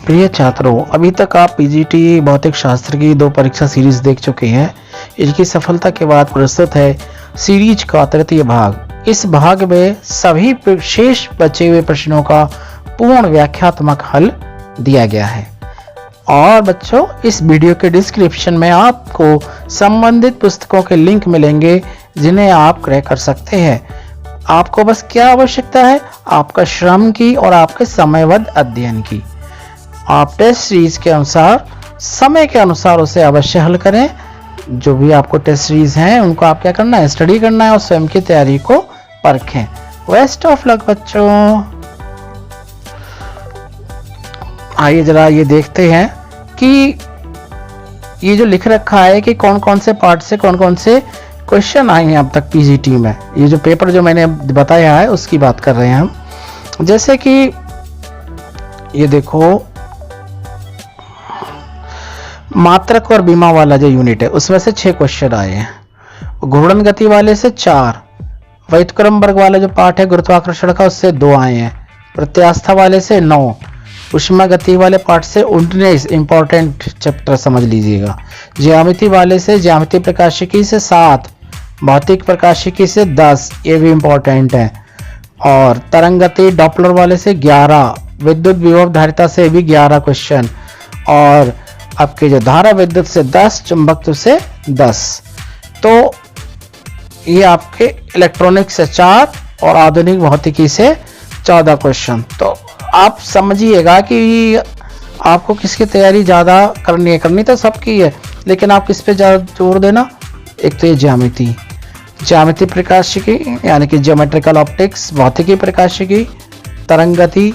प्रिय छात्रों, अभी तक आप पीजीटी भौतिक शास्त्र की 2 परीक्षा सीरीज देख चुके हैं। इनकी सफलता के बाद प्रस्तुत है सीरीज का तृतीय भाग। इस भाग में सभी शेष बचे हुए प्रश्नों का पूर्ण व्याख्यात्मक हल दिया गया है। और बच्चों, इस वीडियो के डिस्क्रिप्शन में आपको संबंधित पुस्तकों के लिंक मिलेंगे जिन्हें आप क्रय कर सकते हैं। आपको बस क्या आवश्यकता है? आपका श्रम की और आपके समयबद्ध अध्ययन की। आप टेस्ट सीरीज के अनुसार, समय के अनुसार उसे अवश्य हल करें। जो भी आपको टेस्ट सीरीज हैं उनको आप क्या करना है, स्टडी करना है और स्वयं की तैयारी को परखें। बेस्ट ऑफ लक बच्चों। आइए जरा ये देखते हैं कि ये जो लिख रखा है कि कौन कौन से पार्ट से कौन कौन से क्वेश्चन आए हैं अब तक पीजीटी में। ये जो पेपर जो मैंने बताया है उसकी बात कर रहे हैं हम। जैसे कि ये देखो, मात्रक और बीमा वाला जो यूनिट है उसमें से 6 क्वेश्चन आए हैं। घूर्णन गति वाले से 4, व्युत्क्रम वर्ग वाला जो पार्ट है गुरुत्वाकर्षण का उससे 2 आए हैं, प्रत्यास्था वाले से 9, उष्मा गति वाले पार्ट से 19 इंपॉर्टेंट चैप्टर समझ लीजिएगा। ज्यामिति वाले से, ज्यामिति प्रकाशिकी से 7, भौतिक प्रकाशिकी से 10, ये भी इंपॉर्टेंट है। और तरंग गति डॉपलर वाले से 11, विद्युत विभव धारिता से भी 11 क्वेश्चन, और आपके जो धारा विद्युत से 10, चुंबकत्व से 10। तो ये आपके इलेक्ट्रॉनिक्स से 4 और आधुनिक भौतिकी से 14 क्वेश्चन। तो आप समझिएगा कि आपको किसकी तैयारी ज़्यादा करनी है। करनी तो सबकी है, लेकिन आप किस पे ज़्यादा जोर देना। एक तो ये ज्यामिति प्रकाशिकी यानी कि ज्योमेट्रिकल ऑप्टिक्स, भौतिकी प्रकाशिकी, तरंग गति,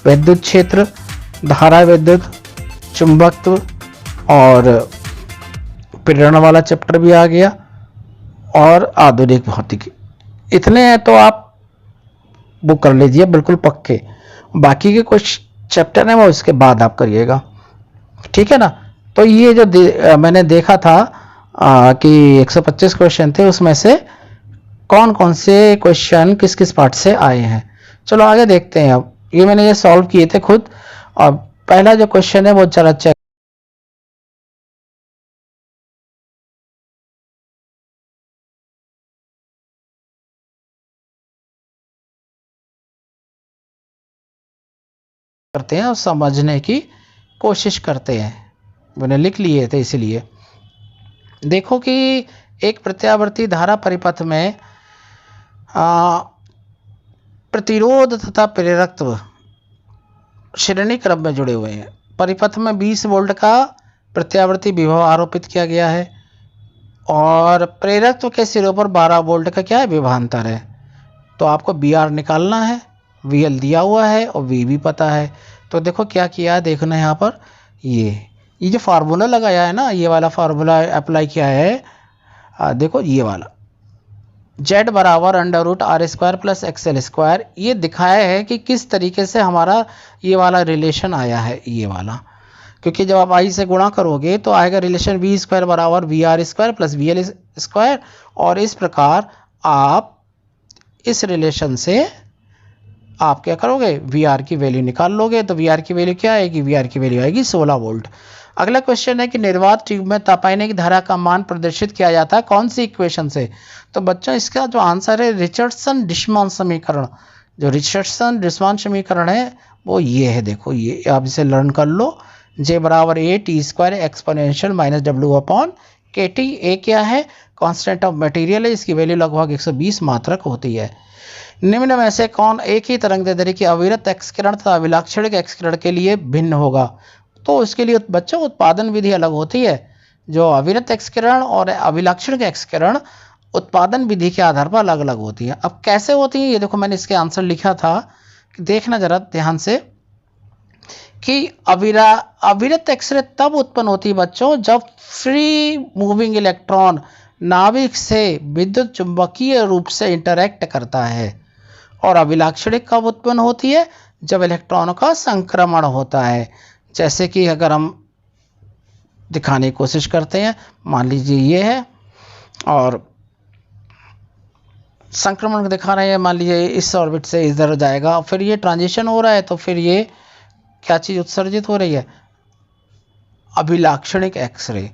विद्युत क्षेत्र, धारा विद्युत, चुंबकत्व और प्रेरण वाला चैप्टर भी आ गया, और आधुनिक भौतिकी। इतने हैं तो आप बुक कर लीजिए बिल्कुल पक्के। बाकी के कुछ चैप्टर हैं वो इसके बाद आप करिएगा, ठीक है ना। तो ये जो मैंने देखा था कि 125 क्वेश्चन थे, उसमें से कौन कौन से क्वेश्चन किस किस पार्ट से आए हैं। चलो आगे देखते हैं। अब ये मैंने ये सॉल्व किए थे खुद। और पहला जो क्वेश्चन है वो चला चेक करते हैं और समझने की कोशिश करते हैं। मैंने लिख लिए थे इसलिए। देखो कि एक प्रत्यावर्ती धारा परिपथ में प्रतिरोध तथा प्रेरकत्व श्रेणी क्रम में जुड़े हुए हैं। परिपथ में 20 वोल्ट का प्रत्यावर्ती विभव आरोपित किया गया है और प्रेरकत्व के सिरों पर 12 वोल्ट का क्या है, विभवांतर है। तो आपको बी आर निकालना है। VL दिया हुआ है और V भी पता है। तो देखो क्या किया है, देखना है यहाँ पर ये जो फार्मूला लगाया है ना, ये वाला फार्मूला अप्लाई किया है। देखो ये वाला Z बराबर √R² प्लस XL²। ये दिखाया है कि किस तरीके से हमारा ये वाला रिलेशन आया है, ये वाला। क्योंकि जब आप I से गुणा करोगे तो आएगा रिलेशन V² बराबर VR² प्लस VL²। और इस प्रकार आप इस रिलेशन से आप क्या करोगे, VR की वैल्यू निकाल लोगे। तो VR की वैल्यू क्या आएगी, VR की वैल्यू आएगी 16 वोल्ट। अगला क्वेश्चन है कि निर्वात ट्यूब में तापायनिक धारा का मान प्रदर्शित किया जाता है कौन सी इक्वेशन से। तो बच्चों इसका जो आंसर है रिचर्डसन डिशमॉन समीकरण। जो रिचर्डसन डिशमॉन समीकरण है वो ये है। देखो ये आप इसे लर्न कर लो। J बराबर AT² एक्सपोनेंशियल -W/KT। ए क्या है, कांस्टेंट ऑफ मटेरियल है, इसकी वैल्यू लगभग 120 मात्रक होती है। निम्न में से कौन एक ही तरंग दैर्ध्य की अविरत एक्सकिरण तथा अभिलाक्षणिक एक्सकिरण के लिए भिन्न होगा। तो इसके लिए बच्चों उत्पादन विधि अलग होती है। जो अविरत एक्सकिरण और अभिलाक्षणिक एक्सकिरण उत्पादन विधि के आधार पर अलग अलग होती है। अब कैसे होती है ये देखो, मैंने इसके आंसर लिखा था, देखना जरा ध्यान से कि अविरत एक्सरे तब उत्पन्न होती है बच्चों जब फ्री मूविंग इलेक्ट्रॉन नाभिक से विद्युत चुंबकीय रूप से इंटरैक्ट करता है। और अभिलाक्षणिक कब उत्पन्न होती है, जब इलेक्ट्रॉनों का संक्रमण होता है। जैसे कि अगर हम दिखाने की कोशिश करते हैं, मान लीजिए ये है और संक्रमण दिखा रहे हैं, मान लीजिए इस ऑर्बिट से इधर जाएगा, फिर ये ट्रांजिशन हो रहा है, तो फिर ये क्या चीज़ उत्सर्जित हो रही है? अभिलाक्षणिक एक्सरे।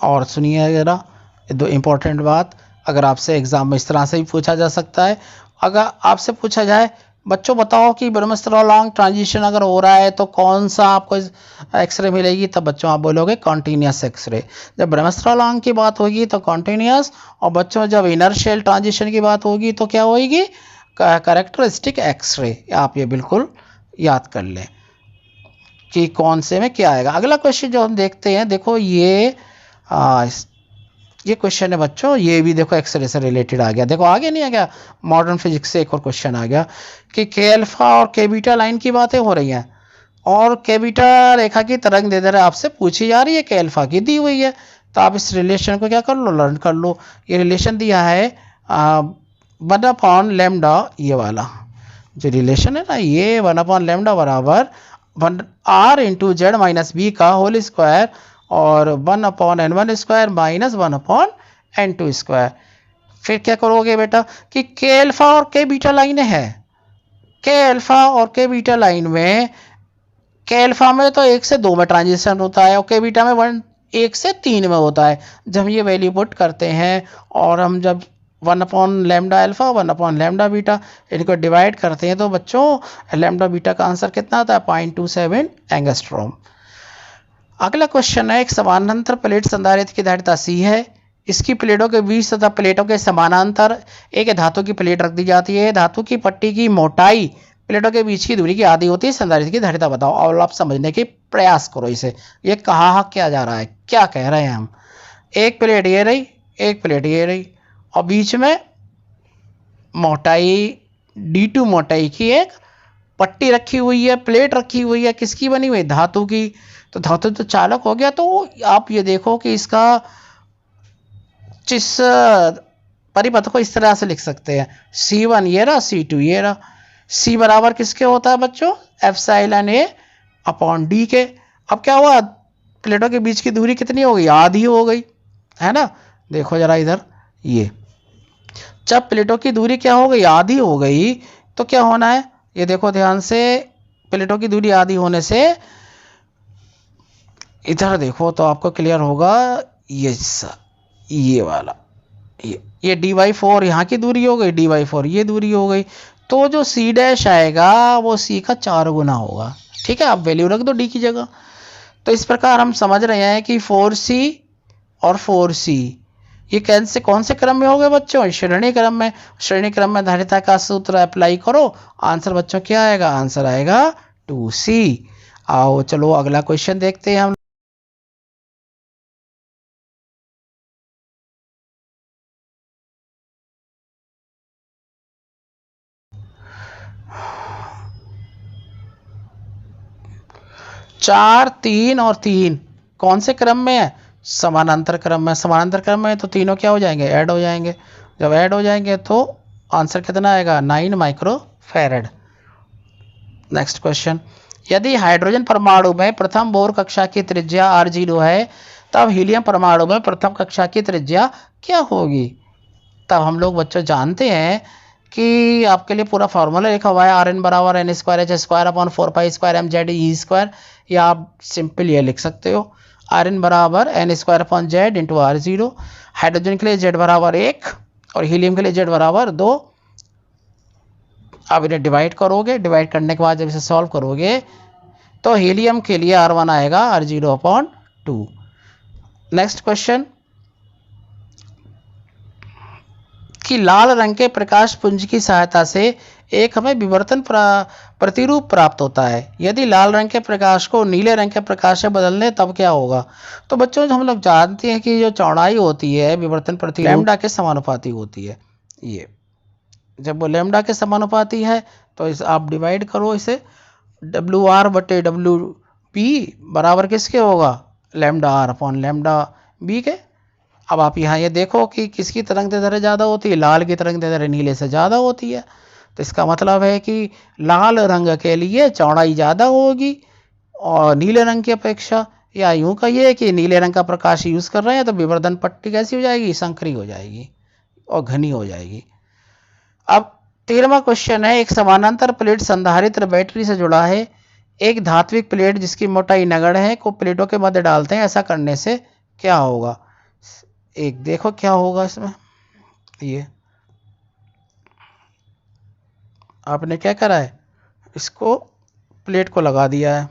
और सुनिए जरा दो इम्पोर्टेंट बात, अगर आपसे एग्जाम में इस तरह से भी पूछा जा सकता है। अगर आपसे पूछा जाए बच्चों बताओ कि ब्रह्मस्त्र लॉन्ग ट्रांजिशन अगर हो रहा है तो कौन सा आपको एक्सरे मिलेगी, तब बच्चों आप बोलोगे कॉन्टिन्यूस एक्सरे। जब ब्रह्मस्त्र लॉन्ग की बात होगी तो कॉन्टिन्यूस, और बच्चों जब इनर शेल ट्रांजिशन की बात होगी तो क्या होगी? Characteristic X-ray. आप ये बिल्कुल याद कर लें कि कौन से में क्या आएगा। अगला क्वेश्चन जो हम देखते हैं, देखो ये क्वेश्चन है बच्चों, ये भी देखो एक्सरे से रिलेटेड आ गया। देखो आगे नहीं आ गया, मॉडर्न फिजिक्स से एक और क्वेश्चन आ गया कि के अल्फा और के बीटा लाइन की बातें हो रही हैं और के बीटा रेखा की तरंग दे दे रहे, आपसे पूछी जा रही है, के अल्फा की दी हुई है। तो आप इस रिलेशन को क्या कर लो, लर्न कर लो। ये रिलेशन दिया है 1/λ, ये वाला जो रिलेशन है ना, ये 1/λ बराबर r into Z minus B का होल स्क्वायर और 1/n1 square minus 1/n2 square. फिर क्या करोगे बेटा कि के अल्फा और के बीटा लाइन है, के अल्फा और के बीटा लाइन में, के अल्फा में तो 1 से 2 में ट्रांजिशन होता है और के बीटा में 1 से 3 में होता है। जब हम ये वैल्यू पुट करते हैं और हम जब 1/λ अल्फा 1/λ बीटा इनको डिवाइड करते हैं तो बच्चों लैम्डा बीटा का आंसर कितना आता है? 0.27 एंगस्ट्रॉम। अगला क्वेश्चन है, एक समानांतर प्लेट संधारित्र की धारिता C है, इसकी प्लेटों के बीच तथा प्लेटों के समानांतर एक धातु की प्लेट रख दी जाती है। धातु की पट्टी की मोटाई प्लेटों के बीच की दूरी की आधी होती है। संधारित्र की धारिता बताओ। और आप समझने के प्रयास करो इसे, ये कहा क्या जा रहा है, क्या कह रहे हैं हम। एक प्लेट ये रही, एक प्लेट ये रही और बीच में मोटाई D2 मोटाई की एक पट्टी रखी हुई है, प्लेट रखी हुई है, किसकी बनी हुई? धातु की। तो धातु तो चालक हो गया। तो आप ये देखो कि इसका जिस परिपथ को इस तरह से लिख सकते हैं, C1 ये रहा, C2 ये रहा। C बराबर किसके होता है बच्चों? एप्सिलॉन A अपॉन D के। अब क्या हुआ, प्लेटों के बीच की दूरी कितनी हो गई? आधी हो गई, है ना। देखो जरा इधर, ये जब प्लेटों की दूरी क्या हो गई? आधी हो गई, तो क्या होना है, ये देखो ध्यान से, प्लेटों की दूरी आधी होने से इधर देखो तो आपको क्लियर होगा, ये वाला ये dy4 यहाँ की दूरी हो गई, dy4 ये दूरी हो गई। तो जो C डैश आएगा वो C का 4 गुना होगा। ठीक है, आप वैल्यू रख दो D की जगह। तो इस प्रकार हम समझ रहे हैं कि 4C और 4C ये कौन से क्रम में हो गए बच्चों? श्रेणी क्रम में। श्रेणी क्रम में धारिता का सूत्र अप्लाई करो, आंसर बच्चों क्या आएगा? आंसर आएगा 2C। आओ चलो अगला क्वेश्चन देखते हैं हम। चार, 3 और 3 कौन से क्रम में है? समानांतर क्रम में। समानांतर क्रम में तो तीनों क्या हो जाएंगे? ऐड हो जाएंगे। जब ऐड हो जाएंगे तो आंसर कितना आएगा? 9 माइक्रोफैरड। नेक्स्ट क्वेश्चन, यदि हाइड्रोजन परमाणु में प्रथम बोर कक्षा की त्रिज्या r0 है, तब हीलियम परमाणु में प्रथम कक्षा की त्रिज्या क्या होगी? तब हम लोग बच्चों जानते हैं कि आपके लिए पूरा फॉर्मूला लिखा हुआ है, Rn बराबर n square h square upon 4 square m Z e square. या आप सिंपल ये लिख सकते हो, Rn बराबर n square upon Z into r0। Hydrogen के लिए z बराबर 1 और हीलियम के लिए z बराबर 2। आप इन्हें डिवाइड करोगे, डिवाइड करने के बाद जब इसे सॉल्व करोगे तो हीलियम के लिए R1 आएगा r0 अपॉन 2। नेक्स्ट क्वेश्चन, कि लाल रंग के प्रकाश पुंज की सहायता से एक हमें विवर्तन प्रतिरूप प्राप्त होता है। यदि लाल रंग के प्रकाश को नीले रंग के प्रकाश से बदल दें तब क्या होगा? तो बच्चों हम लोग जानते हैं कि जो चौड़ाई होती है विवर्तन प्रतिरूप लैम्डा के समानुपाती होती है। ये जब वो लैम्डा के समानुपाती है तो इस आप डिवाइड करो इसे, WR/WB बराबर किसके होगा? Lambda R upon lambda B के। अब आप यहाँ ये देखो कि किसकी तरंग दैर्ध्य ज़्यादा होती है? लाल की तरंग दैर्ध्य नीले से ज़्यादा होती है। तो इसका मतलब है कि लाल रंग के लिए चौड़ाई ज़्यादा होगी और नीले रंग की अपेक्षा। या यूँ कहिए कि नीले रंग का प्रकाश यूज़ कर रहे हैं तो विवर्धन पट्टी कैसी हो जाएगी? संकरी हो जाएगी और घनी हो जाएगी। अब 13वां क्वेश्चन है, एक समानांतर प्लेट संधारित्र बैटरी से जुड़ा है। एक धात्विक प्लेट जिसकी मोटाई नगण्य है को प्लेटों के मध्य डालते हैं, ऐसा करने से क्या होगा? एक देखो क्या होगा इसमें। ये आपने क्या करा है, इसको प्लेट को लगा दिया है,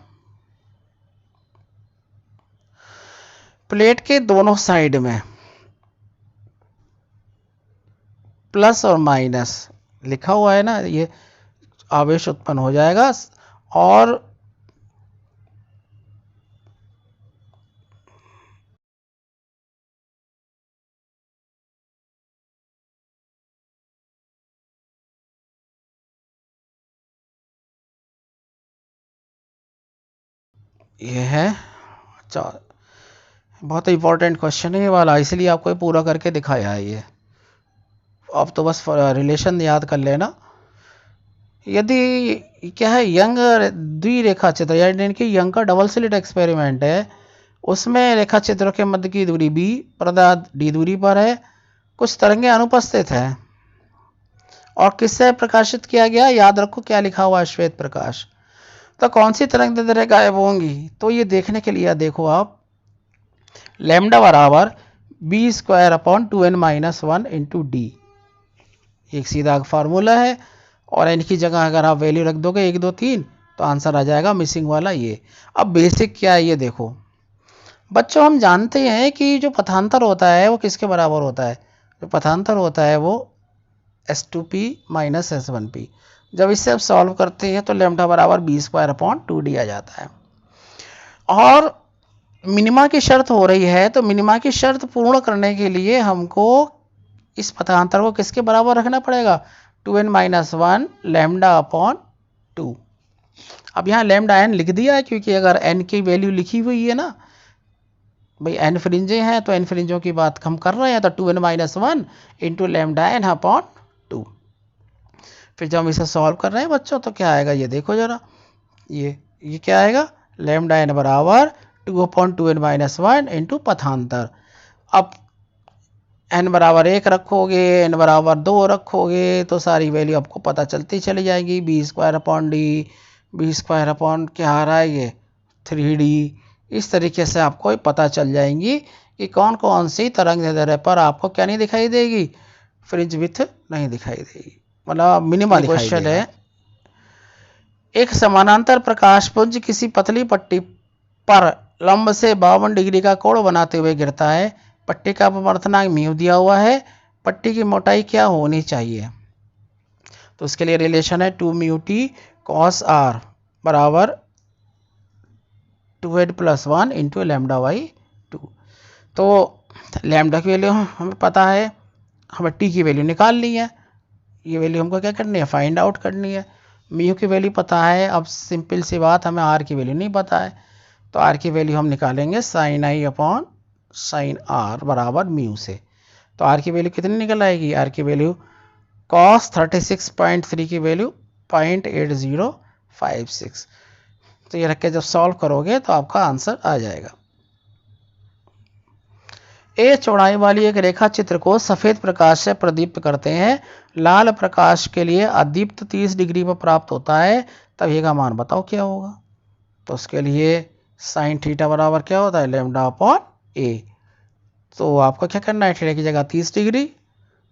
प्लेट के दोनों साइड में प्लस और माइनस लिखा हुआ है ना, ये आवेश उत्पन्न हो जाएगा। और ये है बहुत इंपॉर्टेंट क्वेश्चन है ये वाला, इसलिए आपको पूरा करके दिखाया है ये। अब तो बस रिलेशन याद कर लेना। यदि क्या है, यंग द्विरेखा चित्र यानी कि यंग का डबल स्लिट एक्सपेरिमेंट है, उसमें रेखा चित्रों के मध्य की दूरी b, पर्दा d दूरी पर है, कुछ तरंगें अनुपस्थित हैं और किससे प्रकाशित किया गया? याद रखो क्या लिखा हुआ है, श्वेत प्रकाश। तो कौन सी तरंग दैर्ध्य गायब होंगी? तो ये देखने के लिए देखो आप, लैम्डा बराबर b square upon 2n-1 into D, एक सीधा फार्मूला है। और n की जगह अगर आप वैल्यू रख दोगे 1 2 3 तो आंसर आ जाएगा मिसिंग वाला ये। अब बेसिक क्या है ये देखो बच्चों, हम जानते हैं कि जो पथांतर होता है वो किसके बराबर होता है? जो पथांतर होता है वो S2p माइनस S1p। जब इससे आप सॉल्व करते हैं तो लैम्डा बराबर b स्क्वायर अपॉन 2d आ जाता है। और मिनिमा की शर्त हो रही है, तो मिनिमा की शर्त पूर्ण करने के लिए हमको इस पथांतर को किसके बराबर रखना पड़ेगा? 2n-1 lambda upon 2। अब यहाँ लैम्डा n लिख दिया है, क्योंकि अगर n की वैल्यू लिखी हुई है ना भाई, n फ्रिंजें हैं तो n फ्रिंजों की बात हम कर रहे हैं, तो 2n-1 into lambda n upon 2। फिर जब हम इसे सॉल्व कर रहे हैं बच्चों तो क्या आएगा ये देखो जरा, ये क्या आएगा, लैम्डा n बराबर 2/2n-1 इंटू पथांतर। अब n बराबर 1 रखोगे, n बराबर 2 रखोगे तो सारी वैल्यू आपको पता चलती चली जाएगी। b square upon D, b square upon क्या आ रहा है ये 3d। इस तरीके से आपको पता चल जाएंगी कि कौन कौन सी तरंग दैर्ध्य पर आपको क्या नहीं दिखाई देगी, फ्रिंज विड्थ नहीं दिखाई देगी, मतलब मिनिमा दिखाई देगा। है एक समानांतर प्रकाश पुंज किसी पतली पट्टी पर लंब से 52 डिग्री का कोण बनाते हुए गिरता है। पट्टी का अपवर्तनांक म्यू दिया हुआ है, पट्टी की मोटाई क्या होनी चाहिए? तो उसके लिए रिलेशन है 2 म्यू टी कॉस आर बराबर 2n + 1 इंटू लैम्डा बाई 2। तो लैम्डा की वैल्यू हमें पता है, हमें टी की वैल्यू निकालनी है, ये वैल्यू हमको क्या करनी है, फाइंड आउट करनी है। म्यू की वैल्यू पता है, अब सिंपल सी बात, हमें आर की वैल्यू नहीं पता है, तो आर की वैल्यू हम निकालेंगे sine i upon sine r बराबर म्यू से। तो आर की वैल्यू कितनी निकल आएगी? आर की वैल्यू कॉस 36.3 की वैल्यू 0.8056। तो ये रख के जब सॉल्व करोगे तो आपका आंसर आ जाएगा। ए चौड़ाई वाली एक रेखा चित्र को सफेद प्रकाश से प्रदीप्त करते हैं। लाल प्रकाश के लिए अदीप्त 30 डिग्री पर प्राप्त होता है, तब ये का मान बताओ क्या होगा? तो उसके लिए साइन थीटा बराबर क्या होता है, लैम्डा अपॉन ए। तो आपको क्या करना है, थीटा की जगह 30 डिग्री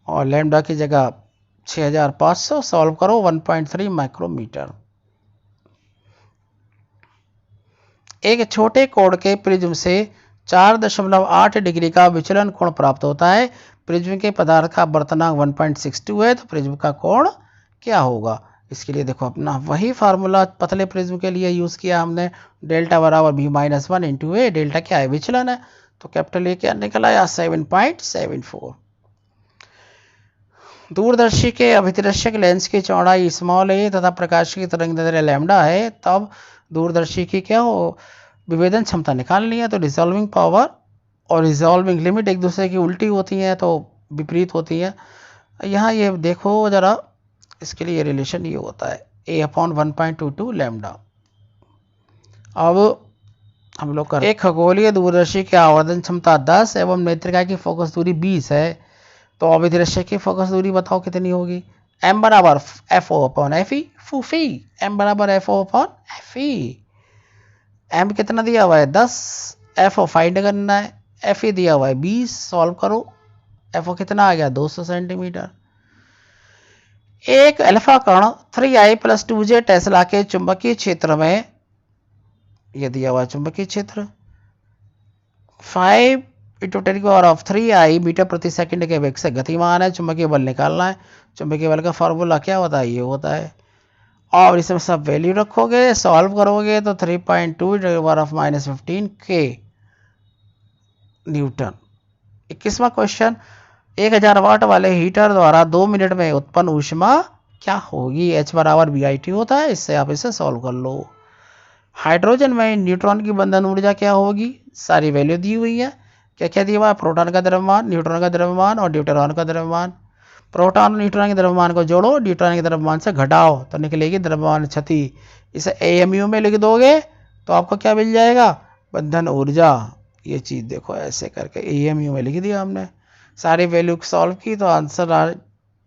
और लैम्डा की जगह 6500, सॉल्व करो 1.3 माइक्रोमीटर। एक छोटे कोण के प्रिज्म से 4.8 डिग्री का विचलन कोण प्राप्त होता है। प्रिज्म के पदार्थ का अपवर्तनांक 1.62 है, तो प्रिज्म का कोण क्या होगा? इसके लिए देखो अपना वही फार्मूला पतले प्रिज्म के लिए यूज किया हमने, डेल्टा बराबर b-1 इंटू ए। डेल्टा क्या है, विचलन है, तो कैपिटल ए क्या निकल आया 7.74। दूरदर्शी के अभितिरस्क लेंस की चौड़ाई स्मॉल ए तथा प्रकाश की तरंगदैर्ध्य लैम्डा है, तब दूरदर्शी की क्या हो, विभेदन क्षमता निकालनी है। तो रिजॉल्विंग पावर और रिजॉल्विंग लिमिट एक दूसरे की उल्टी होती हैं, तो विपरीत होती है। यहाँ ये देखो जरा, इसके लिए रिलेशन ये होता है a/1.22 लैम्डा। अब हम लोग कर एक खगोलीय दूरदर्शी की आवर्धन क्षमता 10 एवं नेत्रिका की फोकस दूरी 20 है, तो अभिदृश्य की फोकस दूरी बताओ कितनी होगी? m बराबर FO/FE, फूफी, m बराबर FO/FE। एम कितना दिया हुआ है 10, एफ ओ फाइंड करना है, एफ ई दिया हुआ है 20, सॉल्व करो, एफ ओ कितना आ गया 200 सेंटीमीटर। एक अल्फा कण 3i + 2j टेस्ला के चुंबकीय क्षेत्र में, यह दिया हुआ चुंबकीय क्षेत्र 5 × 10⁻³ मीटर प्रति सेकंड के वेग से गतिमान है। चुंबकीय बल निकालना है। चुंबकीय बल का फॉर्मूला क्या होता है, ये होता है, और इसमें सब वैल्यू रखोगे, सॉल्व करोगे तो 3.2 × 10⁻⁻15 के न्यूटन। 21वां क्वेश्चन, 1000 वाट वाले हीटर द्वारा 2 मिनट में उत्पन्न ऊष्मा क्या होगी। H = BIT होता है, इससे आप इसे सॉल्व कर लो। हाइड्रोजन में न्यूट्रॉन की बंधन ऊर्जा क्या होगी, सारी वैल्यू दी हुई है। क्या क्या दिया हुआ है, प्रोटॉन का द्रव्यमान, न्यूट्रॉन का द्रव्यमान और ड्यूटेरॉन का द्रव्यमान। प्रोटॉन और न्यूट्रॉन के द्रव्यमान को जोड़ो, न्यूट्रॉन के द्रव्यमान से घटाओ तो निकलेगी द्रव्यमान क्षति। इसे AMU में लिख दोगे तो आपको क्या मिल जाएगा, बंधन ऊर्जा। ये चीज़ देखो ऐसे करके AMU में लिख दिया हमने, सारी वैल्यू सॉल्व की तो आंसर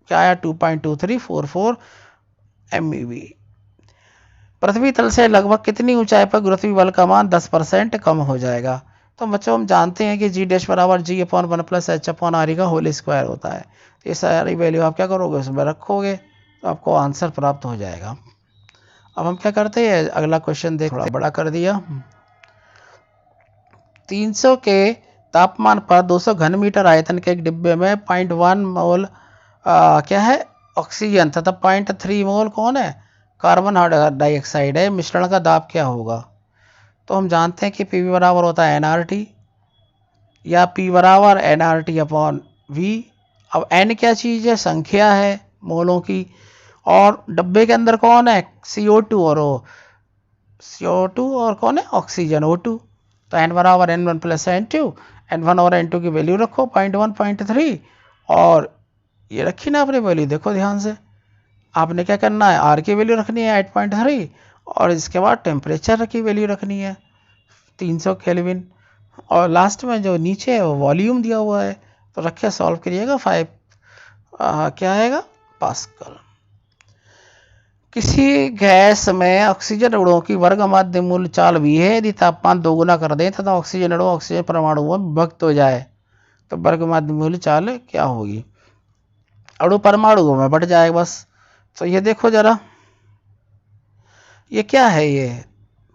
क्या आया 2.2344 MeV। पृथ्वी तल से लगभग कितनी ऊंचाई पर गुरुत्वीय बल का मान 10% कम हो जाएगा। तो बच्चों हम जानते हैं कि G' = G/1 + H/r का होल स्क्वायर होता है। ये सारी वैल्यू आप क्या करोगे, उसमें रखोगे तो आपको आंसर प्राप्त हो जाएगा। अब हम क्या करते हैं, अगला क्वेश्चन देख, थोड़ा बड़ा कर दिया। 300 के तापमान पर 200 घन मीटर आयतन के एक डिब्बे में 0.1 मोल क्या है ऑक्सीजन तथा 0.3 मोल कौन है कार्बन डाइऑक्साइड है। मिश्रण का दाब क्या होगा। तो हम जानते हैं कि PV बराबर होता है nRT या P बराबर nRT/V। अब n क्या चीज़ है, संख्या है मोलों की, और डब्बे के अंदर कौन है CO2 और CO2 और कौन है ऑक्सीजन O2। तो n बराबर n1 + n2, n1 और n2 की वैल्यू रखो 0.1 0.3 और ये रखी ना आपने वैल्यू, देखो ध्यान से आपने क्या करना है, R की वैल्यू रखनी है 8.3 और इसके बाद टेम्परेचर की वैल्यू रखनी है 300 केल्विन, और लास्ट में जो नीचे है वो वॉल्यूम दिया हुआ है तो रखे सॉल्व करिएगा 5 क्या आएगा पास्कल। किसी गैस में ऑक्सीजन अणुओं की वर्ग माध्य मूल चाल भी है। यदि तापमान 2 गुना कर दें तथा ऑक्सीजन अणु ऑक्सीजन परमाणुओं में विभक्त हो जाए तो वर्ग माध्य मूल चाल क्या होगी, अणु परमाणुओं में बढ़ जाएगा बस। तो ये देखो जरा, ये क्या है, ये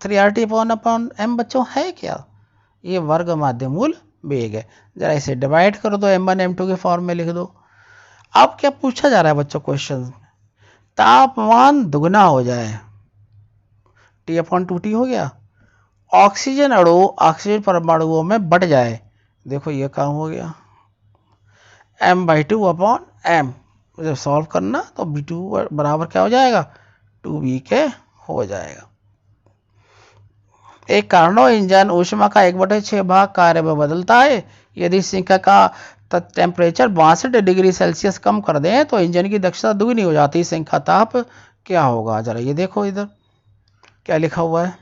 3RT/m बच्चों है क्या, ये वर्ग माध्य मूल वेग है। जरा इसे डिवाइड कर दो, m1 m2 के फॉर्म में लिख दो। अब क्या पूछा जा रहा है बच्चों क्वेश्चन, तापमान दुगना हो जाए T/2T हो गया, ऑक्सीजन अणु ऑक्सीजन परमाणुओं में बढ़ जाए, देखो ये काम हो गया m/2/m। जब सॉल्व करना तो B2 बराबर क्या हो जाएगा 2B के हो जाएगा। एक कार्नो इंजन ऊष्मा का 1/6 भाग कार्य में बदलता है। यदि सिंक का टेम्परेचर 62 डिग्री सेल्सियस कम कर दें तो इंजन की दक्षता दुगनी हो जाती है। सिंक का ताप क्या होगा, जरा ये देखो इधर क्या लिखा हुआ है,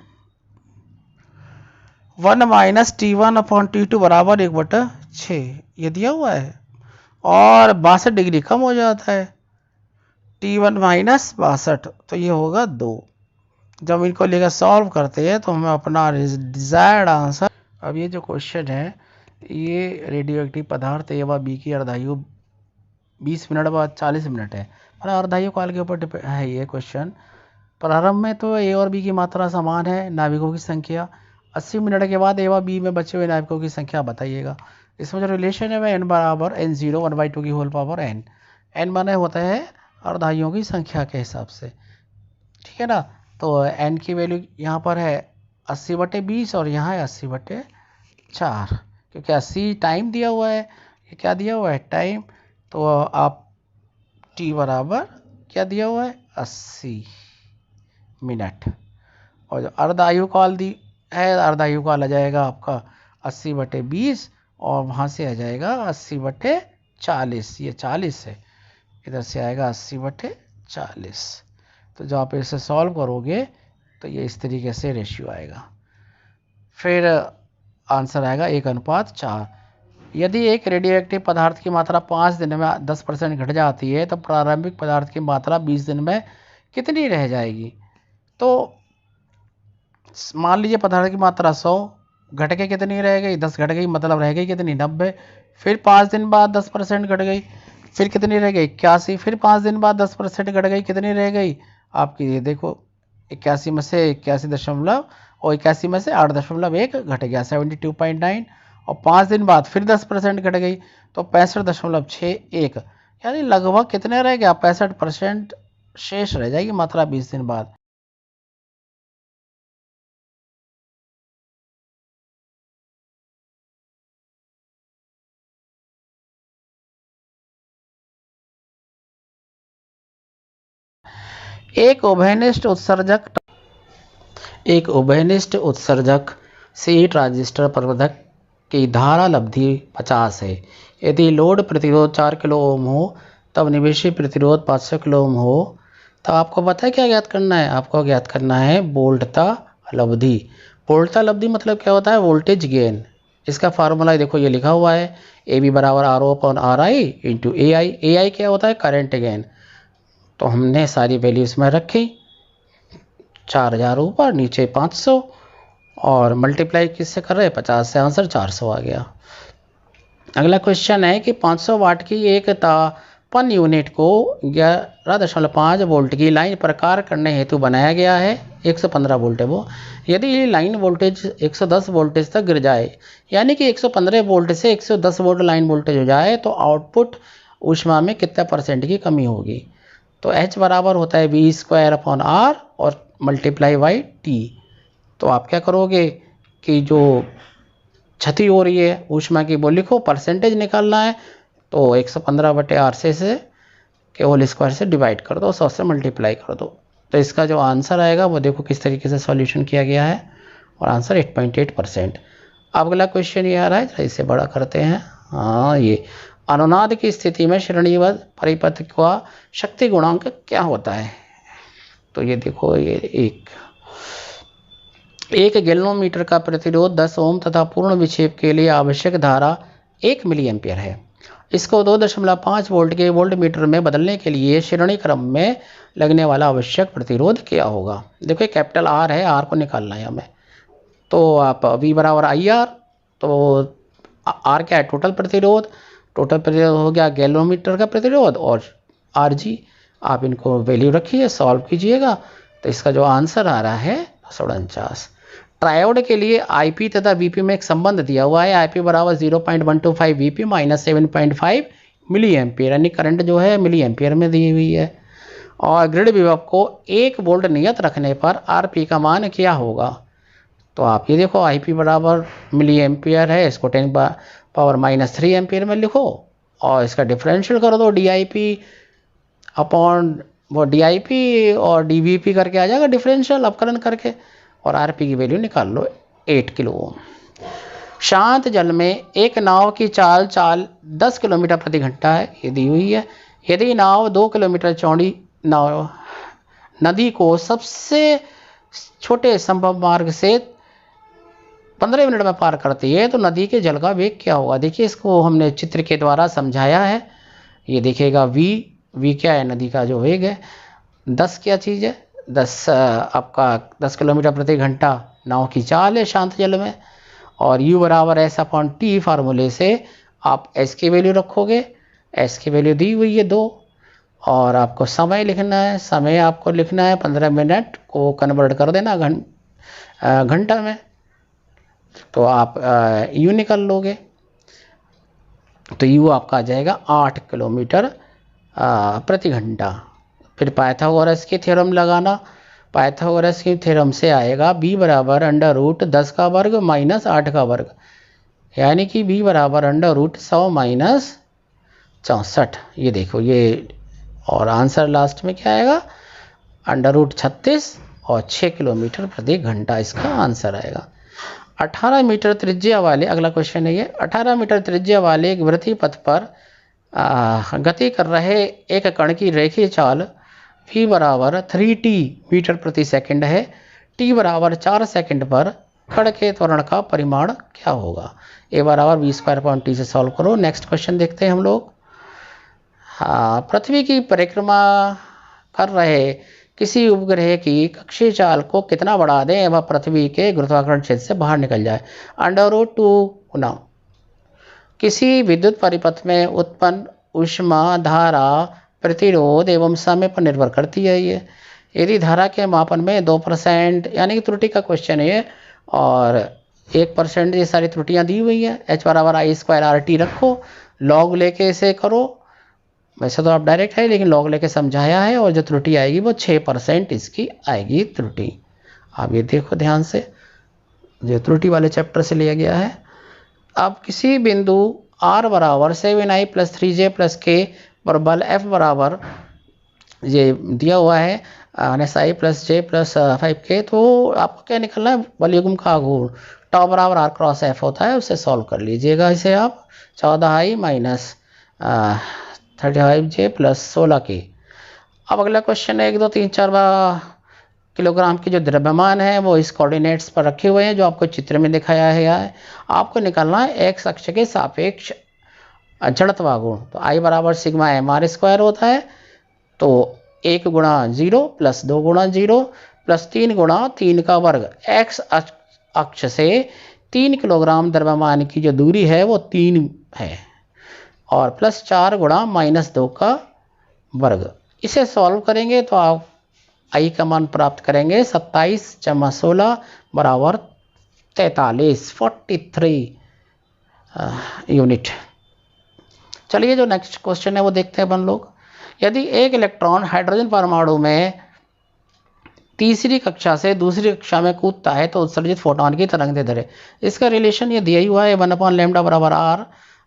1 - T1/T2 बराबर 1/6 ये दिया हुआ है, और 62 डिग्री कम हो जाता है T1 - 62 तो ये होगा 2। जब इनको लेकर सॉल्व करते हैं तो हमें अपना डिजायर्ड आंसर। अब ये जो क्वेश्चन है, ये रेडियो एक्टिव पदार्थ A व B की अर्धायु 20 मिनट बाद 40 मिनट है, पर अर्धायु काल के ऊपर है ये क्वेश्चन। प्रारंभ में तो A और B की मात्रा समान है, नाविकों की संख्या 80 मिनट के बाद A व B में बचे हुए नाविकों की संख्या बताइएगा। इसमें जो रिलेशन है वह n बराबर n0 1/2 की होल पावर n, n माने होता है अर्धायुओं की संख्या के हिसाब से, ठीक है ना। तो n की वैल्यू यहाँ पर है 80/20 और यहाँ है 80/4, क्योंकि 80 टाइम दिया हुआ है, ये क्या दिया हुआ है टाइम, तो आप t बराबर क्या दिया हुआ है 80 मिनट, और जो अर्धायु काल दी है, अर्धायु काल आ जाएगा आपका 80/20 और वहाँ से आ जाएगा 80/40, ये 40 है, इधर से आएगा 80/40। तो जब आप इसे सॉल्व करोगे तो ये इस तरीके से रेशियो आएगा, फिर आंसर आएगा 1:4। यदि एक रेडियो एक्टिव पदार्थ की मात्रा 5 दिन में 10% घट जाती है तो प्रारंभिक पदार्थ की मात्रा 20 दिन में कितनी रह जाएगी। तो मान लीजिए पदार्थ की मात्रा 100, घट के कितनी रह गई, 10 घट गई, मतलब रह गई कितनी, 90। फिर 5 दिन बाद 10% घट गई, फिर कितनी रह गई, 81। फिर 5 दिन बाद 10% घट गई, कितनी रह गई आपकी, ये देखो 81 में से 81 और 81 में से 8.1 घट गया, 72.9। और 5 दिन बाद फिर 10% घट गई तो 65.61, यानी लगभग कितने रह गया, 65% शेष रह जाएगी मात्रा 20 दिन बाद। एक उभयनिष्ठ उत्सर्जक शीट ट्रांजिस्टर प्रवर्धक की धारा लब्धि 50 है। यदि लोड प्रतिरोध 4 किलो ओम हो तब निवेशी प्रतिरोध 500 किलो ओम हो। तो आपको पता है क्या ज्ञात करना है, आपको ज्ञात करना है वोल्टता लब्धि। वोल्टता लब्धि मतलब क्या होता है, वोल्टेज गेन। इसका फार्मूला देखो ये लिखा हुआ है, ए बी बराबर R O upon R I into A I. A I क्या होता है, करंट गेन। तो हमने सारी वैल्यू इसमें रखी, 4000 ऊपर, नीचे 500, और मल्टीप्लाई किससे कर रहे हैं, 50 से, आंसर 400 आ गया। अगला क्वेश्चन है कि 500 वाट की एक तापन यूनिट को 11.5 वोल्ट की लाइन पर कार्य करने हेतु बनाया गया है। 115 वोल्ट है वो। यदि लाइन वोल्टेज 110 वोल्टेज तक गिर जाए, यानी कि 115 वोल्ट से 110 वोल्ट लाइन वोल्टेज हो जाए, तो आउटपुट ऊष्मा में कितना % की कमी होगी। तो H बराबर होता है V²/R और मल्टीप्लाई बाई टी। तो आप क्या करोगे कि जो क्षति हो रही है ऊष्मा की वो लिखो, परसेंटेज निकालना है तो 115/R से के होल स्क्वायर से डिवाइड कर दो, 100 से मल्टीप्लाई कर दो। तो इसका जो आंसर आएगा वो देखो किस तरीके से सॉल्यूशन किया गया है, और आंसर 8.8%। अब अगला क्वेश्चन ये आ रहा है, इसे बड़ा करते हैं। हाँ, ये अनुनाद की स्थिति में श्रेणीबद्ध परिपथ का शक्ति गुणांक क्या होता है। तो ये देखो, ये एक गैल्वेनोमीटर का प्रतिरोध 10 ओम तथा पूर्ण विक्षेप के लिए आवश्यक धारा 1 मिली एम्पियर है। इसको 2.5 वोल्ट के वोल्ट मीटर में बदलने के लिए श्रेणी क्रम में लगने वाला आवश्यक प्रतिरोध क्या होगा। देखो कैपिटल आर है, आर को निकालना है हमें। तो आप V बराबर IR, तो आर क्या है, टोटल प्रतिरोध। टोटल प्रतिरोध हो गया गैल्वेनोमीटर का प्रतिरोध, और RG आप इनको वैल्यू रखिए, सॉल्व कीजिएगा। तो इसका जो आंसर आ रहा है 49। ट्रायोड के लिए IP तथा VP में एक संबंध दिया हुआ है, IP बराबर 0.125 VP माइनस 7.5 मिली एम्पियर, यानी करंट जो है मिली एम्पियर में दी हुई है। और ग्रिड विभव को 1 वोल्ट नियत रखने पर RP का मान क्या होगा। तो आप ये देखो, IP बराबर मिली एम्पियर है, इसको 10⁻³ एम्पियर में लिखो, और इसका डिफरेंशियल कर दो DIP अपॉन वो DIP और DVP करके आ जाएगा डिफरेंशियल अपकरण करके, और RP की वैल्यू निकाल लो 8 किलो ओम। शांत जल में एक नाव की चाल 10 किलोमीटर प्रति घंटा है, ये दी हुई है। यदि नाव 2 किलोमीटर चौड़ी नाव नदी को सबसे छोटे संभव मार्ग से 15 मिनट में पार करती है, तो नदी के जल का वेग क्या होगा। देखिए, इसको हमने चित्र के द्वारा समझाया है। ये देखिएगा, V क्या है, नदी का जो वेग है। 10 क्या चीज़ है, 10 आपका 10 किलोमीटर प्रति घंटा नाव की चाल है शांत जल में, और U बराबर S/T फार्मूले से आप S की वैल्यू रखोगे। S की वैल्यू दी हुई है 2, और आपको समय लिखना है। समय आपको लिखना है 15 मिनट को कन्वर्ट कर देना घंटा में, तो आप U निकाल लोगे। तो U आपका आ जाएगा 8 किलोमीटर प्रति घंटा। फिर पाइथागोरस की थ्योरम लगाना। पाइथागोरस की थ्योरम से आएगा B बराबर √10 का वर्ग माइनस 8 का वर्ग, यानी कि B बराबर √100 माइनस 64। ये देखो ये, और आंसर लास्ट में क्या आएगा, √36 और 6 किलोमीटर प्रति घंटा इसका आंसर आएगा। 18 मीटर त्रिज्या वाले, अगला क्वेश्चन है ये, 18 मीटर त्रिज्या वाले एक वृत्तीय पथ पर गति कर रहे एक कण की रेखीय चाल V बराबर 3t मीटर प्रति सेकंड है। t बराबर 4 सेकंड पर कण के त्वरण का परिमाण क्या होगा। A बराबर V²/T से सॉल्व करो। नेक्स्ट क्वेश्चन देखते हैं हम लोग। पृथ्वी की परिक्रमा कर रहे किसी उपग्रह की कक्षीय चाल को कितना बढ़ा दें वह पृथ्वी के गुरुत्वाकर्षण क्षेत्र से बाहर निकल जाए, √2 गुना। किसी विद्युत परिपथ में उत्पन्न ऊष्मा धारा प्रतिरोध एवं समय पर निर्भर करती है। ये यदि धारा के मापन में 2% यानी कि त्रुटि का क्वेश्चन है ये, और 1% ये सारी त्रुटियां दी हुई है। H = I² RT रखो, लॉग लेके इसे करो, वैसे तो आप डायरेक्ट है लेकिन लॉग लेके समझाया है, और जो त्रुटि आएगी वो 6% इसकी आएगी त्रुटि। आप ये देखो ध्यान से, जो त्रुटि वाले चैप्टर से लिया गया है। अब किसी बिंदु R = 7I + 3J + K पर बल F बराबर ये दिया हुआ है NSI + J + 5K, तो आपको क्या निकलना है, बलयुग्म का आघूर्ण τ बराबर R × F होता है, उसे सॉल्व कर लीजिएगा। इसे आप 14I - 35J + 16K। अब अगला क्वेश्चन है 1 2 3 4 किलोग्राम की जो द्रव्यमान है वो इस कोऑर्डिनेट्स पर रखे हुए हैं जो आपको चित्र में दिखाया है। आपको निकालना है एक्स अक्ष के सापेक्ष जड़त्व आघूर्ण। तो I = σ m² होता है, तो 1 × 0 + 2 × 0 + 3 × 3 का वर्ग। एक्स अक्ष से 3 किलोग्राम द्रव्यमान की जो दूरी है वो 3 है, और +4 × -2 का वर्ग। इसे सॉल्व करेंगे तो आप I का मान प्राप्त करेंगे 27 + 16 = 43 यूनिट। चलिए जो नेक्स्ट क्वेश्चन है वो देखते हैं अपन लोग। यदि एक इलेक्ट्रॉन हाइड्रोजन परमाणु में तीसरी कक्षा से दूसरी कक्षा में कूदता है तो उत्सर्जित फोटोन की तरंगदैर्ध्य है। इसका रिलेशन ये दिया हुआ है 1/λ = R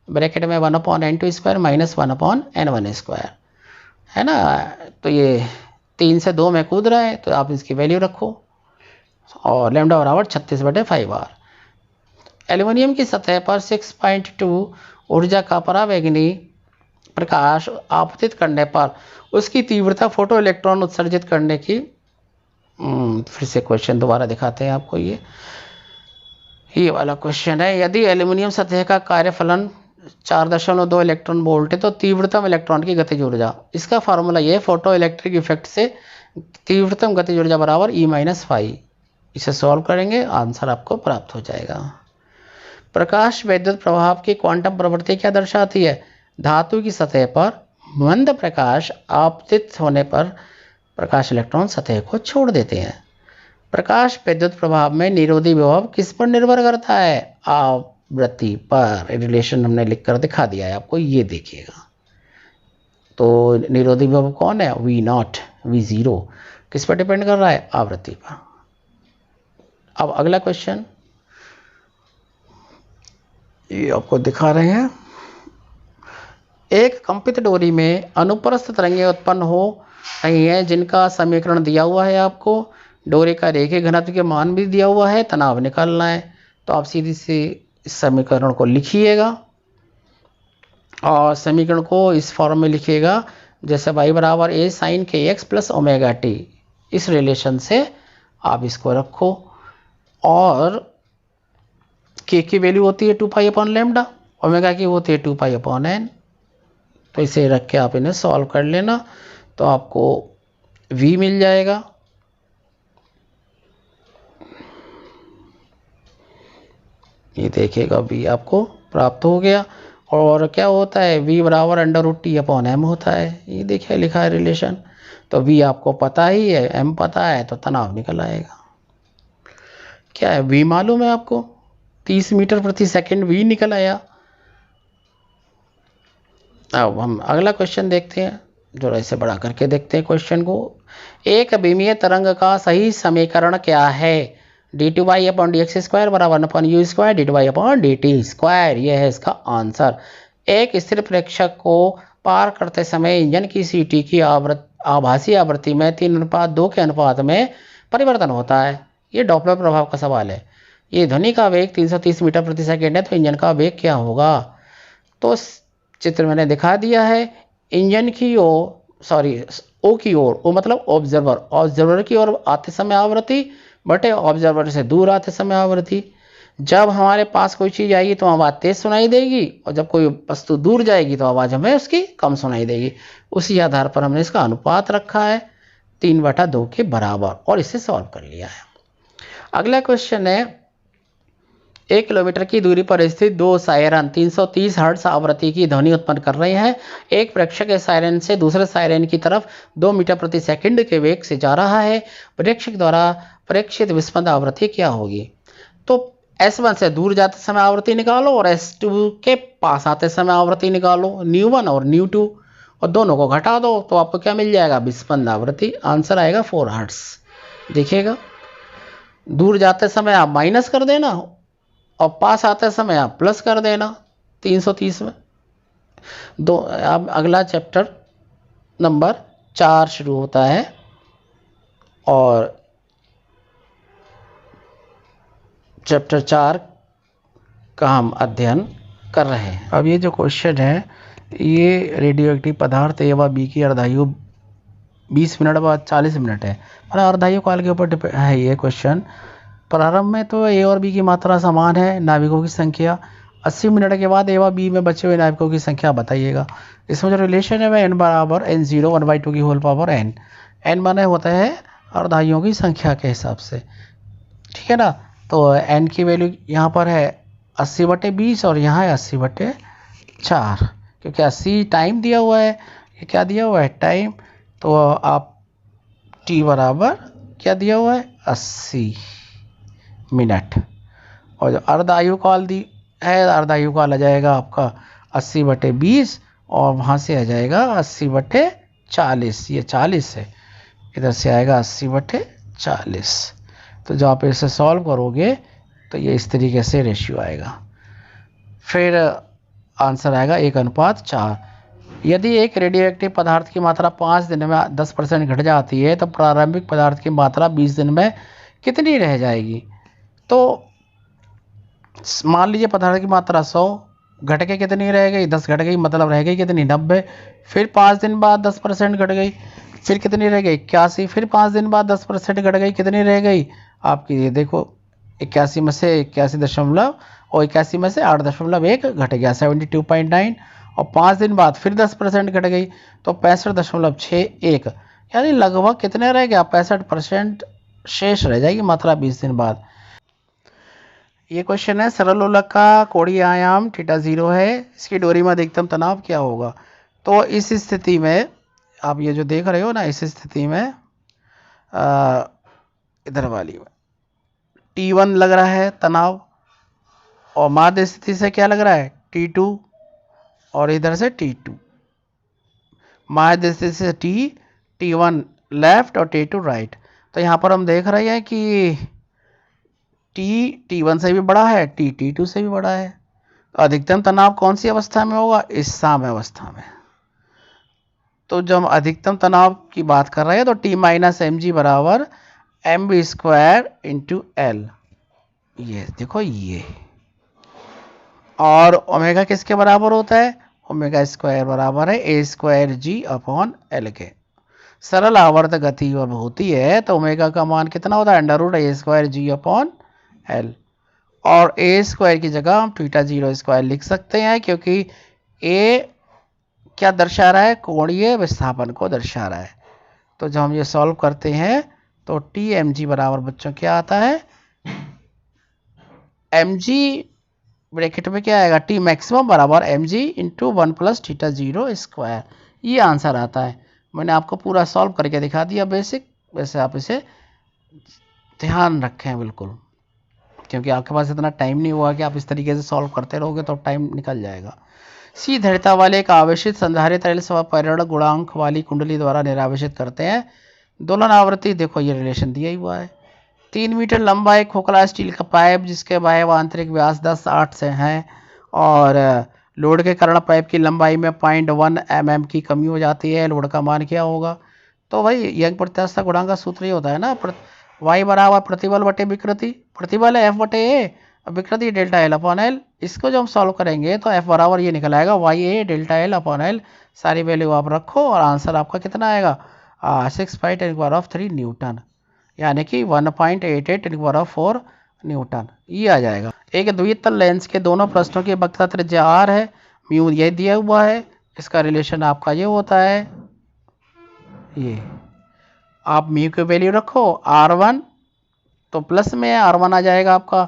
ब्रैकेट में 1/n2² - 1/n1² है ना। तो ये 3 से 2 में कूद रहा है, तो आप इसकी वैल्यू रखो, और λ = 36/5R। एल्युमिनियम की सतह पर 6.2 ऊर्जा का परावैंगनी प्रकाश आपतित करने पर उसकी तीव्रता फोटो इलेक्ट्रॉन उत्सर्जित करने की, फिर से क्वेश्चन दोबारा दिखाते हैं आपको। ये वाला क्वेश्चन है, यदि एल्युमिनियम सतह का कार्यफलन 4.2 इलेक्ट्रॉन वोल्ट है तो तीव्रतम इलेक्ट्रॉन की गतिज ऊर्जा, इसका फार्मूला ये फोटो इलेक्ट्रिक इफेक्ट से तीव्रतम गतिज ऊर्जा बराबर E - phi। इसे सॉल्व करेंगे, आंसर आपको प्राप्त हो जाएगा। प्रकाश वैद्युत प्रभाव की क्वांटम प्रवृत्ति क्या दर्शाती है? धातु की सतह पर मंद प्रकाश आपतित होने पर प्रकाश इलेक्ट्रॉन सतह को छोड़ देते हैं। प्रकाश वैद्युत प्रभाव में निरोधी विभव किस पर निर्भर करता है? आवृत्ति पर। रिलेशन हमने लिखकर दिखा दिया है आपको, ये देखिएगा। तो निरोधी विभव कौन है? V0 V0 किस पर डिपेंड कर रहा है? आवृत्ति पर। अब अगला क्वेश्चन ये आपको दिखा रहे हैं। एक कंपित डोरी में अनुप्रस्थ तरंगें उत्पन्न हो रही हैं जिनका समीकरण दिया हुआ है आपको। डोरी का रेखीय घनत्व के मान भी दिया हुआ है, तनाव निकालना है। तो आप सीधी से इस समीकरण को लिखिएगा, और समीकरण को इस फॉर्म में लिखिएगा जैसे y = A sin kx + ωt। इस रिलेशन से आप इसको रखो, और k की वैल्यू होती है 2π/λ, ओमेगा की होती है 2π/n। तो इसे रख के आप इन्हें सॉल्व कर लेना, तो आपको v मिल जाएगा। ये देखिएगा v आपको प्राप्त हो गया। और क्या होता है? v = √T/m होता है। ये देखिए लिखा है रिलेशन। तो v आपको पता ही है, m पता है, तो तनाव निकल आएगा। क्या है? v मालूम है आपको, 30 मीटर प्रति सेकंड v निकल आया। अब हम अगला क्वेश्चन देखते हैं, जो ऐसे बड़ा करके देखते हैं क्वेश्चन को। एक अभिमीय तरंग का सही समीकरण क्या है? d2y/dx² = 1/u² d2y/dt²। यह है इसका आंसर। एक स्थिर प्रेक्षक को पार करते समय इंजन की सीटी की आभासी आवृत्ति में 3:2 के अनुपात में परिवर्तन होता है। ये डॉपलर प्रभाव का सवाल है। ये ध्वनि का वेग 330 मीटर प्रति सेकेंड है, तो इंजन का वेग क्या होगा? तो चित्र मैंने दिखा दिया है। इंजन की ओ की ओर, ओ मतलब ऑब्जर्वर की ओर आते समय आवृत्ति बटे ऑब्जर्वर से दूर आते समय आवृत्ति। जब हमारे पास कोई चीज़ आएगी तो आवाज़ तेज सुनाई देगी, और जब कोई वस्तु दूर जाएगी तो आवाज़ हमें उसकी कम सुनाई देगी। उसी आधार पर हमने इसका अनुपात रखा है। 3/2 के बराबर, और इसे सॉल्व कर लिया है। अगला क्वेश्चन है 1 किलोमीटर की दूरी पर स्थित 2 सायरन 330 हर्ट्ज आवृत्ति की ध्वनि उत्पन्न कर रहे हैं। एक प्रेक्षक इस सायरन से दूसरे सायरन की तरफ 2 मीटर प्रति सेकंड के वेग से जा रहा है। प्रेक्षक द्वारा प्रेक्षित विस्पंद आवृत्ति क्या होगी? तो S1 से दूर जाते समय आवृत्ति निकालो और S2 के पास आते समय आवृत्ति निकालो, ν1 और ν2, और दोनों को घटा दो तो आपको क्या मिल जाएगा? विस्पंद आवृत्ति। आंसर आएगा 4 हर्ट्ज। देखिएगा, दूर जाते समय आप माइनस कर देना और पास आते समय आप प्लस कर देना 330 में। अब अगला चैप्टर नंबर 4 शुरू होता है और चैप्टर 4 का हम अध्ययन कर रहे हैं। अब ये जो क्वेश्चन है, ये रेडियो एक्टिव पदार्थ ए व बी की अर्धायु 20 मिनट बाद 40 मिनट है, मतलब अर्धायु काल के ऊपर है ये क्वेश्चन। प्रारंभ में तो ए और बी की मात्रा समान है, नाविकों की संख्या 80 मिनट के बाद ए व बी में बचे हुए नाविकों की संख्या बताइएगा। इसमें जो रिलेशन है वह n बराबर n0 1/2 की होल पावर n। n माने होता है अर्धायुओं की संख्या के हिसाब से, ठीक है ना। तो n की वैल्यू यहाँ पर है 80/20 और यहाँ है 80/4, क्योंकि 80 टाइम दिया हुआ है, ये क्या दिया हुआ है? टाइम। तो आप t बराबर क्या दिया हुआ है? 80 मिनट। और जो अर्धायु काल दी है, अर्धायु काल आ जाएगा आपका 80/20 और वहाँ से आ जाएगा 80/40। ये 40 है, इधर से आएगा 80/40। तो जब आप इसे सॉल्व करोगे तो ये इस तरीके से रेशियो आएगा। फिर आंसर आएगा 1:4। यदि एक रेडियो एक्टिव पदार्थ की मात्रा 5 दिन में 10% घट जाती है तो प्रारंभिक पदार्थ की मात्रा 20 दिन में कितनी रह जाएगी? तो मान लीजिए पदार्थ की मात्रा 100, घट के कितनी रह गई? 10 घट गई, मतलब रह गई कितनी? 90। फिर 5 दिन बाद 10% घट गई, फिर कितनी रह गई? 81। फिर 5 दिन बाद 10% घट गई, कितनी रह गई आपकी? ये देखो 81 में से 81 दशमलव और 81 में से 8.1 घट गया 72.9, और 5 दिन बाद फिर 10% घट गई तो 65.61, यानी लगभग कितने रह गया? 65% शेष रह जाएगी मात्रा 20 दिन बाद। ये क्वेश्चन है सरल लोलक का कोणीय आयाम θ0 है, इसकी डोरी में अधिकतम तनाव क्या होगा? तो इस स्थिति में आप ये जो देख रहे हो ना, इस स्थिति में इधर वाली में T1 लग रहा है तनाव, और माध्य स्थिति से क्या लग रहा है? T2, और इधर से T2। माध्य स्थिति से T1 लेफ्ट और T2 राइट। तो यहाँ पर हम देख रहे हैं कि T1 से भी बड़ा है, T2 से भी बड़ा है। तो अधिकतम तनाव कौन सी अवस्था में होगा? इस साम्य अवस्था में। तो जब हम अधिकतम तनाव की बात कर रहे हैं तो T माइनस mg बराबर mv² इंटू L। ये देखो ये, और ओमेगा किसके बराबर होता है? ओमेगा² बराबर है a²g/L के। सरल आवर्त गति और होती है तो ओमेगा का मान कितना होता है? √a²g/L, और a² की जगह हम θ0² लिख सकते हैं, क्योंकि a क्या दर्शा रहा है? कोणीय विस्थापन को दर्शा रहा है। तो जब हम ये सॉल्व करते हैं तो Tmg बराबर बच्चों क्या आता है? mg ब्रैकेट में क्या आएगा? T मैक्सिमम बराबर mg इंटू 1 + θ0²। ये आंसर आता है। मैंने आपको पूरा सॉल्व करके दिखा दिया बेसिक, वैसे आप इसे ध्यान रखें बिल्कुल, क्योंकि आपके पास इतना टाइम नहीं हुआ कि आप इस तरीके से सॉल्व करते रहोगे तो टाइम निकल जाएगा। सी दृढ़ता वाले एक आवेशित संधारित तैल स्वपरिण गुणांक वाली कुंडली द्वारा निरावेशित करते हैं। दोलन आवृत्ति देखो ये रिलेशन दिया ही हुआ है। 3 मीटर लंबा एक खोखला स्टील का पाइप जिसके बाह्य व आंतरिक व्यास 10/8 से हैं, और लोड के कारण पाइप की लंबाई में 0.1 mm की कमी हो जाती है। लोड का मान क्या होगा? तो भाई यंग प्रत्यास्थता गुणांक का सूत्र ये होता है ना, y बराबर प्रतिबल बटे विकृति। प्रतिबल है F/A, विकृति ΔL/L। इसको जब हम सॉल्व करेंगे तो F बराबर ये निकल आएगा YA ΔL/L। सारी वैल्यू आप रखो और आंसर आपका कितना आएगा? 6/10³ न्यूटन, यानी कि 1.88×4 न्यूटन, ये आ जाएगा। एक द्वितल लेंस के दोनों पृष्ठों की वक्रता त्रिज्या r है, म्यू ये दिया हुआ है, इसका रिलेशन आपका ये होता है ये, आप म्यू की वैल्यू रखो R1 तो प्लस में R1 आ जाएगा आपका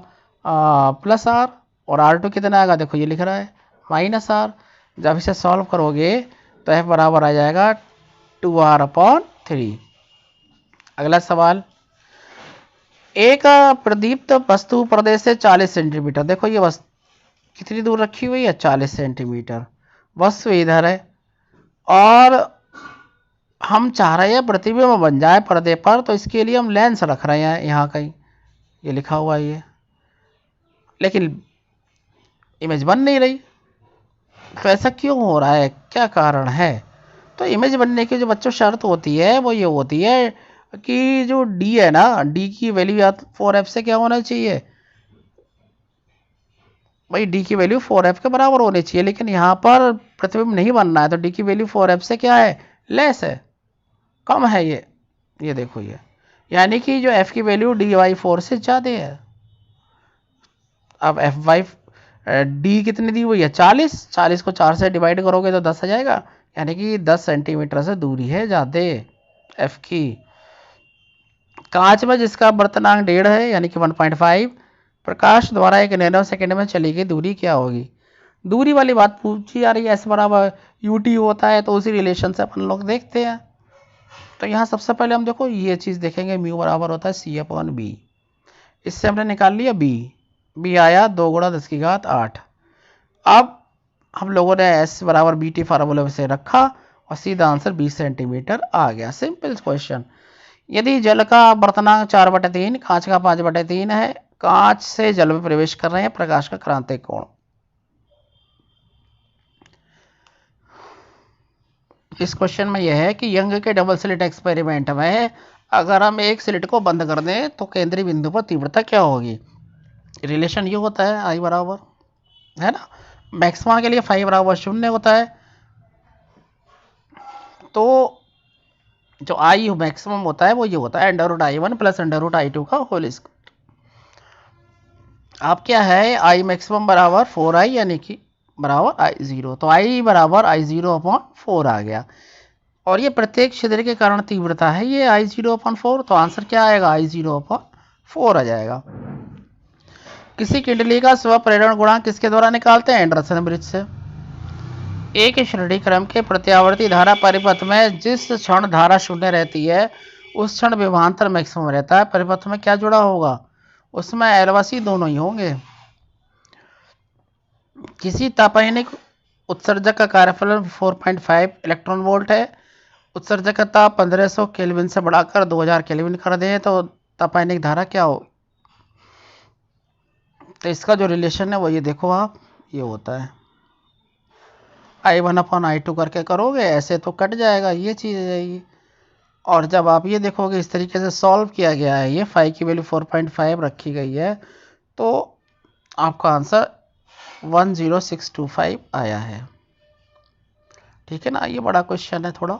प्लस R, और R2 कितना आएगा, देखो ये लिख रहा है माइनस R। जब इसे सॉल्व करोगे तो F बराबर आ जाएगा 2R/3। अगला सवाल, एक प्रदीप्त वस्तु पर्दे से 40 सेंटीमीटर, देखो ये वस्तु कितनी दूर रखी हुई है, 40 सेंटीमीटर। वस्तु इधर है और हम चाह रहे हैं प्रतिबिंब बन जाए पर्दे पर, तो इसके लिए हम लेंस रख रहे हैं यहाँ कहीं, ये लिखा हुआ है ये, लेकिन इमेज बन नहीं रही। तो ऐसा क्यों हो रहा है, क्या कारण है? तो इमेज बनने की जो बच्चों शर्त होती है वो ये होती है कि जो डी है ना, डी की वैल्यू या 4f से क्या होना चाहिए भाई, डी की वैल्यू 4f के बराबर होनी चाहिए, लेकिन यहाँ पर प्रतिबिंब नहीं बनना है, तो डी की वैल्यू 4f से क्या है, लेस है, कम है ये देखो ये, यानी कि जो f की वैल्यू dy/4 से ज़्यादा है। अब डी कितनी दी हुई है, 40 को 4 से डिवाइड करोगे तो 10 आ जाएगा, यानी कि 10 सेंटीमीटर से दूरी है ज़्यादा f की। कांच में जिसका वर्तनांक 1.5 है यानी कि 1.5, प्रकाश द्वारा 1 नैनो सेकेंड में चली गई दूरी क्या होगी? दूरी वाली बात पूछी जा रही है, एस बराबर यूटी होता है, तो उसी रिलेशन से अपन लोग देखते हैं। तो यहाँ सबसे पहले हम देखो ये चीज़ देखेंगे, म्यू बराबर होता है C/B। इससे हमने निकाल लिया बी आया 2 × 10⁸ 8। अब हम लोगों ने एस बराबर BT फार्मूले से रखा और सीधा आंसर 20 सेंटीमीटर आ गया। Simple question. यदि जल का वर्तनांक 4/3, कांच का 5/3 है, कांच से जल में प्रवेश कर रहे हैं प्रकाश का क्रांतिक कोण। इस क्वेश्चन में यह है कि यंग के डबल स्लिट एक्सपेरिमेंट में अगर हम एक स्लिट को बंद कर दें तो केंद्रीय बिंदु पर तीव्रता क्या होगी? रिलेशन ये होता है I बराबर, है ना, मैक्सिमा के लिए फाई बराबर 0 होता है, तो जो I मैक्सिमम होता है वो ये होता है √I1 + √I2 का होल स्क्वायर। अब क्या है, I मैक्सिमम बराबर 4I यानी कि बराबर I0, तो I बराबर I0/4 आ गया, और ये प्रत्येक छिद्र के कारण तीव्रता है ये I0/4, तो आंसर क्या आएगा, I0/4 आ जाएगा। किसी कुंडली का स्व प्रेरण गुणांक किसके द्वारा निकालते हैं, एंडरसन ब्रिज से। एक श्रेणी क्रम के प्रत्यावर्ती धारा परिपथ में जिस क्षण धारा शून्य रहती है उस क्षण विभवांतर मैक्सिमम रहता है। परिपथ में क्या जुड़ा होगा, उसमें L व C दोनों ही होंगे। किसी तापायनिक उत्सर्जक का कार्यफलन 4.5 इलेक्ट्रॉन वोल्ट है, उत्सर्जक का ताप 1500 केल्विन से बढ़ाकर 2000 केल्विन कर दें तो तापायनिक धारा क्या हो? तो इसका जो रिलेशन है वो ये देखो आप, ये होता है I1/I2 करके करोगे ऐसे तो कट जाएगा, ये चीज़ है ये। और जब आप ये देखोगे इस तरीके से सॉल्व किया गया है, ये फाई की वैल्यू 4.5 रखी गई है, तो आपका आंसर 10625 आया है। ठीक है ना, ये बड़ा क्वेश्चन है थोड़ा,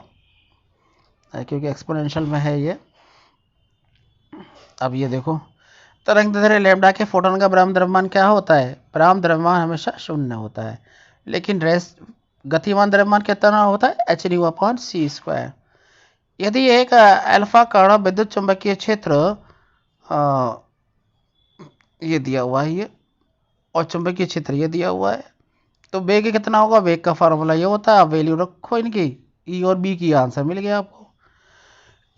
क्योंकि एक्सपोनेंशियल में है ये। अब ये देखो, तरंग दैर्ध्य लैम्डा के फोटोन का ब्रह्म द्रव्यमान क्या होता है? ब्रह्म द्रव्यमान हमेशा 0 होता है, लेकिन गतिमान द्रव्यमान कितना होता है, hν/c²। यदि एक अल्फा कण विद्युत चुंबकीय क्षेत्र ये दिया हुआ है ये, और चुंबकीय क्षेत्र ये दिया हुआ है, तो वेग कितना होगा, वेग का फार्मूला ये होता है, आप वैल्यू रखो इनकी, ई और बी की, आंसर मिल गया आपको।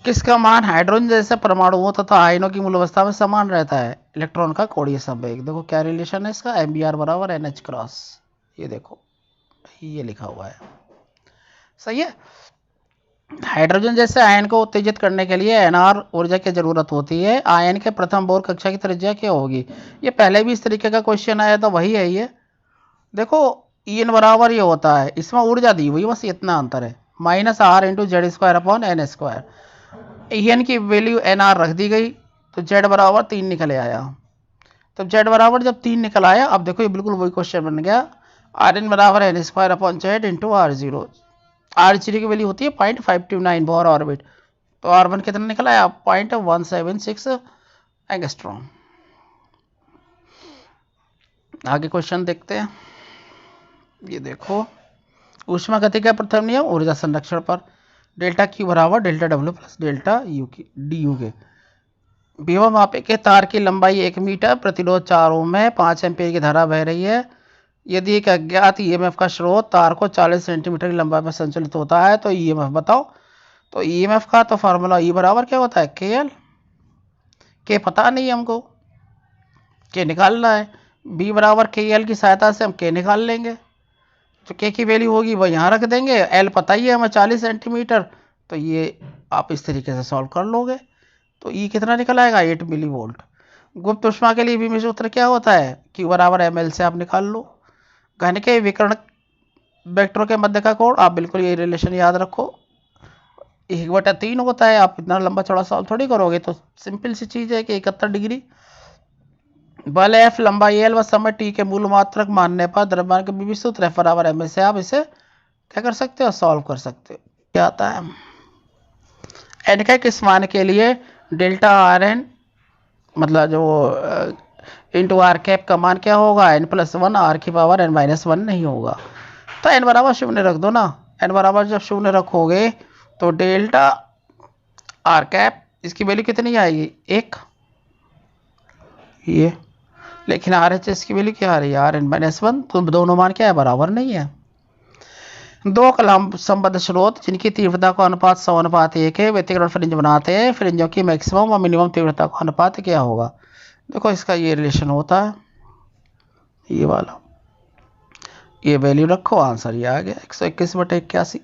किसका मान हाइड्रोजन जैसे परमाणुओं तथा आयनों की मूल अवस्था में समान रहता है? इलेक्ट्रॉन का कोणीय संवेग। देखो क्या रिलेशन है इसका, MBR बराबर NH×, ये देखो ये लिखा हुआ है, सही है। हाइड्रोजन जैसे आयन को उत्तेजित करने के लिए NR ऊर्जा की जरूरत होती है। आयन के प्रथम बोर कक्षा की त्रिज्या क्या होगी? ये पहले भी इस तरीके का क्वेश्चन आया था, वही है ये। देखो En बराबर ये होता है, इसमें ऊर्जा दी हुई, बस इतना अंतर है, -R × Z² En की वैल्यू NR रख दी गई, तो Z बराबर 3 निकले आया। तो Z बराबर जब 3 निकल आया, अब देखो ये बिल्कुल वही क्वेश्चन बन गया, Rn बराबर N² Z × R0। R0 की वैल्यू होती है 0.529 बोर ऑर्बिट, तो R1 कितना निकला है, 0.176 एंगस्ट्रॉम। आगे क्वेश्चन देखते हैं, ये देखो, ऊष्मा गति का प्रथम नियम ऊर्जा संरक्षण पर। डेल्टा क्यू बराबर delta W plus delta U की डी यू के। विभव मापे के तार की लंबाई 1 मीटर, प्रतिरोध 4 ओम है, 5 एम्पीयर की धारा बह रही है। यदि एक अज्ञात ईएमएफ का स्रोत तार को 40 सेंटीमीटर की लंबाई पर संचालित होता है तो ईएमएफ बताओ। तो ईएमएफ का तो फार्मूला ई बराबर क्या होता है, के एल। के पता नहीं हमको, के निकालना है। बी बराबर के एल की सहायता से हम के निकाल लेंगे। जो के की वैल्यू होगी वो यहाँ रख देंगे। एल पता ही है हमें 40 सेंटीमीटर, तो ये आप इस तरीके से सॉल्व कर लोगे। तो ई कितना निकल आएगा, 8 मिली वोल्ट। गुप्त ऊष्मा के लिए भी सूत्र क्या होता है, क्यू बराबर एम एल से आप निकाल लो। घन के विकर्ण वेक्टरों के मध्य का कोण, आप बिल्कुल ये रिलेशन याद रखो, 1/3 होता है। आप इतना लंबा चौड़ा सॉल्व थोड़ी करोगे, तो सिंपल सी चीज़ है कि 71 डिग्री। बल एफ, लंबाई एल व समय टी के मूल मात्रक मानने पर द्रव्यमान के भी सूत्र एफ बराबर एम से आप इसे क्या कर सकते हो, सॉल्व कर सकते हो। क्या आता है, एन के किस मान के लिए डेल्टा आर एन मतलब जो इंटू आर कैप का मान क्या होगा, एन प्लस 1 आर की पावर एन माइनस 1 नहीं होगा। तो एन बराबर शून्य रख दो ना। एन बराबर जब शून्य रखोगे तो डेल्टा आर कैप इसकी वैल्यू कितनी आएगी, 1। ये लेकिन आर एच एस की वैल्यू क्या आ रही है, आर एन माइनस 1। तो दोनों मान क्या है, बराबर नहीं है। दो कलम संबद्ध स्रोत जिनकी तीव्रता का अनुपात 100:1 है, व्यतिकरण फ्रिंज बनाते हैं। फ्रिंजों की मैक्सिमम और मिनिमम तीव्रता का अनुपात क्या होगा। देखो इसका ये रिलेशन होता है, ये वाला, ये वैल्यू रखो, आंसर ये आ गया 121/81।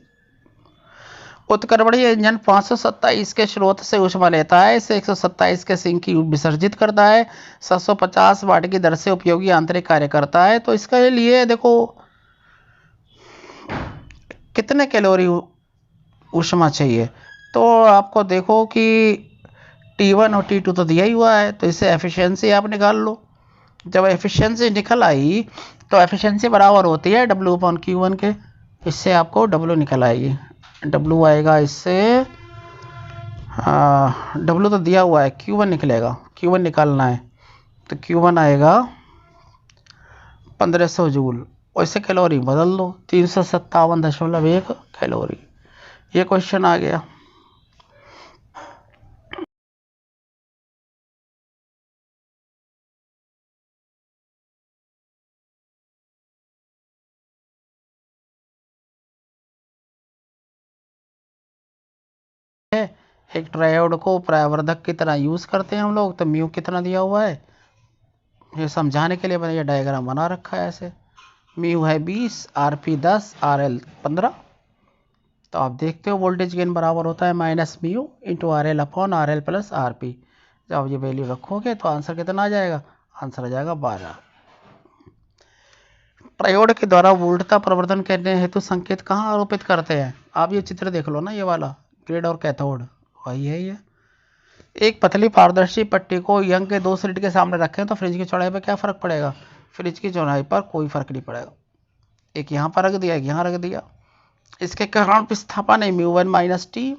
उत्क्रमणीय इंजन 527 के स्रोत से ऊष्मा लेता है, इसे 127 के सिंक की विसर्जित करता है, 750 वाट की दर से उपयोगी आंतरिक कार्य करता है। तो इसके लिए देखो कितने कैलोरी ऊष्मा चाहिए, तो आपको देखो कि T1 और T2 तो दिया ही हुआ है, तो इससे एफिशिएंसी आप निकाल लो। जब एफिशिएंसी निकल आई तो एफिशिएंसी बराबर होती है W/Q1 के। इससे आपको W निकल आएगी, W आएगा इससे, W तो दिया हुआ है, Q1 निकलेगा, Q1 निकालना है तो Q1 आएगा 1500 जूल, और इससे कैलोरी बदल दो, 357.1 कैलोरी। ये क्वेश्चन आ गया। एक ट्रायोड को परावर्धक की तरह यूज करते हैं हम लोग, तो म्यू कितना दिया हुआ है, ये समझाने के लिए मैंने ये डायग्राम बना रखा है ऐसे। म्यू है 20, आरपी 10, आरएल 15। तो आप देखते हो वोल्टेज गेन बराबर होता है minus mu into RL upon RL plus RP। जब आप ये वैल्यू रखोगे तो आंसर कितना आ जाएगा, आंसर आ जाएगा 12। ट्रायोड के द्वारा वोल्टता प्रवर्धन करने हेतु संकेत कहाँ आरोपित करते हैं, आप ये चित्र देख लो ना, ये वाला ग्रेड और कैथोड वही है ये। एक पतली पारदर्शी पट्टी को यंग के 2 स्लिट के सामने रखें तो फ्रिज की चौड़ाई पर क्या फर्क पड़ेगा, फ्रिज की चौड़ाई पर कोई फर्क नहीं पड़ेगा। एक यहाँ पर रख दिया, एक यहाँ रख दिया। इसके कारण विस्थापन है μ1 माइनस टी,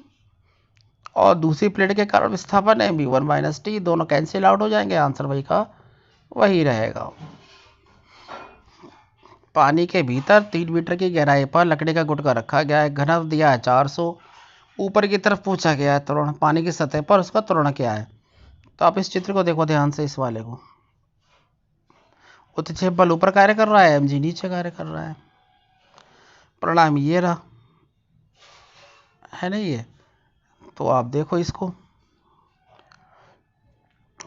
और दूसरी प्लेट के कारण विस्थापन है μ1 माइनस टी, दोनों कैंसिल आउट हो जाएंगे, आंसर वही का वही रहेगा। पानी के भीतर 3 मीटर की गहराई पर लकड़ी का गुटका रखा गया है, घनत्व दिया है 400, ऊपर की तरफ पूछा गया है त्वरण, पानी की सतह पर उसका त्वरण क्या है। तो आप इस चित्र को देखो ध्यान से, इस वाले को, उत्क्षेप बल ऊपर कार्य कर रहा है, mg नीचे कार्य कर रहा है, परिणाम ये रहा है नहीं ये। तो आप देखो इसको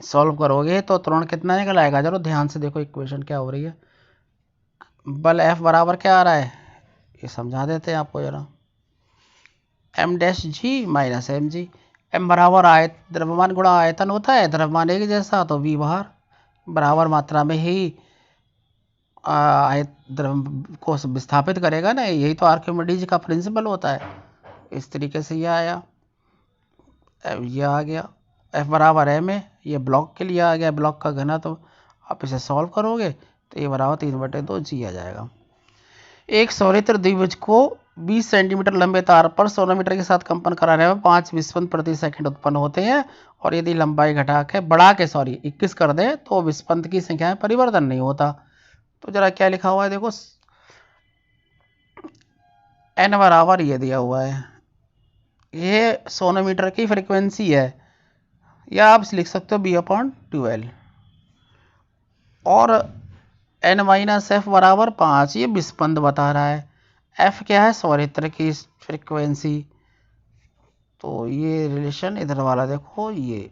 सॉल्व करोगे तो त्वरण कितना निकल आएगा, जरूर ध्यान से देखो इक्वेशन क्या हो रही है। बल F बराबर क्या आ रहा है, ये समझा देते हैं आपको जरा, m' माइनस mg। m बराबर आयत द्रव्यमान गुणा आयतन होता है, द्रव्यमान एक जैसा तो v बाहर, बराबर मात्रा में ही आयत द्रव्य को विस्थापित करेगा ना, यही तो आर्किमिडीज का प्रिंसिपल होता है। इस तरीके से ये आया, ये आ गया F बराबर m है, ये ब्लॉक के लिए आ गया, ब्लॉक का घना, तो आप इसे सॉल्व करोगे तो ये बराबर 3/2 g आ जाएगा। एक सौरित्र द्विभुज को 20 सेंटीमीटर लंबे तार पर 16 मीटर के साथ कंपन कराने में 5 विस्पंद प्रति सेकंड उत्पन्न होते हैं, और यदि लंबाई घटा के बढ़ा के 21 कर दे तो विस्पंद की संख्या में परिवर्तन नहीं होता। तो जरा क्या लिखा हुआ है देखो, n बराबर ये दिया हुआ है ये सोनोमीटर की फ्रिक्वेंसी है, या आप लिख सकते हो B/12 और n-f बराबर 5, ये विस्पंद बता रहा है। f क्या है? सौरित्र की फ्रिक्वेंसी। तो ये रिलेशन इधर वाला देखो, ये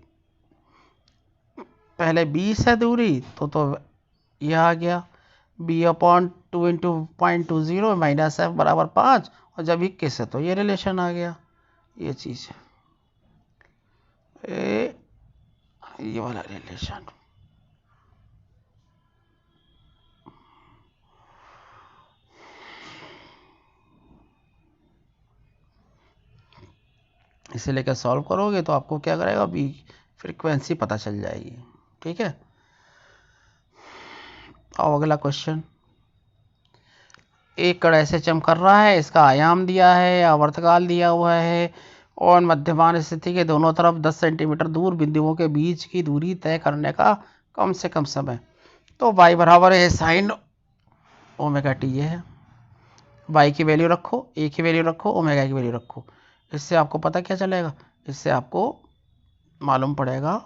पहले 20 है दूरी, तो ये आ गया B/2 इंटू 0.20 माइनस f बराबर 5, और जब 21 है तो ये रिलेशन आ गया। ये चीज़ है, ये वाला रिलेशन। इसे लेकर सॉल्व करोगे तो आपको क्या करेगा, बी फ्रीक्वेंसी पता चल जाएगी। ठीक है, और अगला क्वेश्चन, एक कण ऐसे चमक रहा है, इसका आयाम दिया है, आवर्तकाल दिया हुआ है, और मध्यमान स्थिति के दोनों तरफ 10 सेंटीमीटर दूर बिंदुओं के बीच की दूरी तय करने का कम से कम समय। तो y बराबर है साइन ओमेगा टी, ये है। y की वैल्यू रखो, a की वैल्यू रखो, ओमेगा की वैल्यू रखो। इससे आपको पता क्या चलेगा, इससे आपको मालूम पड़ेगा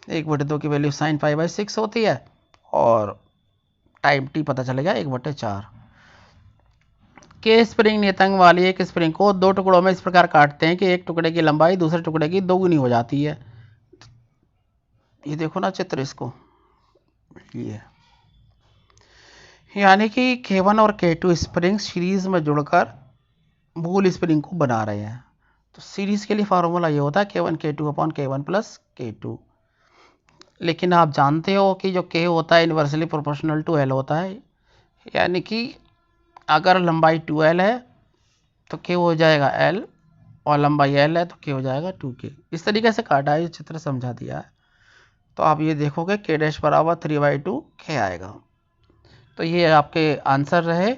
1/2 की वैल्यू साइन π/6 होती है, और टाइम t पता चलेगा 1/4। के स्प्रिंग नियतांक वाली एक स्प्रिंग को दो टुकड़ों में इस प्रकार काटते हैं कि एक टुकड़े की लंबाई दूसरे टुकड़े की दोगुनी हो जाती है। ये देखो ना चित्र, इसको ये यानी कि K1 और K2 स्प्रिंग सीरीज में जुड़कर मूल स्प्रिंग को बना रहे हैं। तो सीरीज के लिए फार्मूला ये होता है K1 K2 upon K1 plus K2। लेकिन आप जानते हो कि जो K होता है इन्वर्सली प्रोपोर्शनल टू L होता है, यानी कि अगर लंबाई 2L है तो K हो जाएगा L, और लंबाई L है तो K हो जाएगा 2K। इस तरीके से काटा है, ये चित्र समझा दिया है। तो आप ये देखोगे K डैश बराबर 3/2 K आएगा। तो ये आपके आंसर रहे